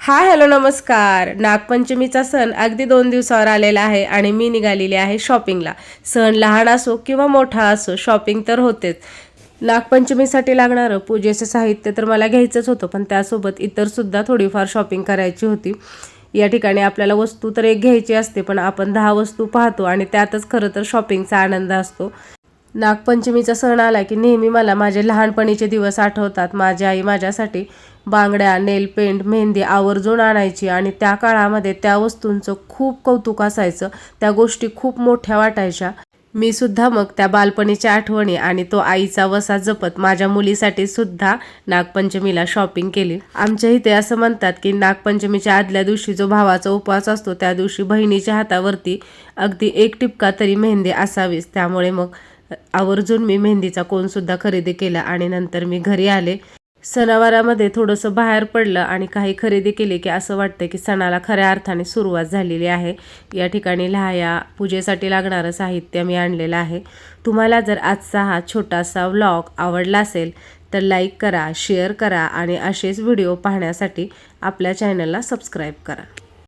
Hi hello नमस्कार. नागपंचमीचा सण अगदी 2 दिवसावर आलेला आहे आणि मी निघालेली आहे शॉपिंगला. सण लहान असो किंवा मोठा असो, शॉपिंग तर होतेच. नागपंचमीसाठी लागणारं पूजेचं साहित्य तर मला घ्यायचंच होतं, पण त्यासोबत इतरसुद्धा थोडीफार शॉपिंग करायची होती. या ठिकाणी आपल्याला वस्तू तर एक घ्यायची असते, पण आपण 10 वस्तू पाहतो आणि त्यातच खरं तर शॉपिंगचा आनंद असतो. नागपंचमीचा सण आला की नेहमी मला माझे लहानपणीचे दिवस आठवतात. माझी आई माझ्यासाठी बांगड्या, नेल पेंट, मेहंदी आवर्जून आणायची आणि त्या काळामध्ये त्या वस्तूंचं खूप कौतुक असायचं. त्या गोष्टी खूप मोठ्या वाटायच्या. मी सुद्धा मग त्या बालपणीच्या आठवणी आणि तो आईचा वसा जपत माझ्या मुलीसाठी सुद्धा नागपंचमीला शॉपिंग केली. आमच्या इथे असं म्हणतात की नागपंचमीच्या आदल्या दिवशी जो भावाचा उपवास असतो, त्या दिवशी बहिणीच्या हातावरती अगदी 1 टिपका तरी मेहंदी असावीच. त्यामुळे मग आवर्जून मी मेहंदीचा कोनसुद्धा खरेदी केला आणि नंतर मी घरी आले. सणावारामध्ये थोडंसं बाहेर पडलं आणि काही खरेदी केली की असं वाटतं की सणाला खऱ्या अर्थाने सुरुवात झालेली आहे. या ठिकाणी लाह्या, पूजेसाठी लागणारं साहित्य मी आणलेलं आहे. तुम्हाला जर आजचा हा छोटासा व्लॉग आवडला असेल तर लाईक करा, शेअर करा आणि असेच व्हिडिओ पाहण्यासाठी आपल्या चॅनलला सबस्क्राईब करा.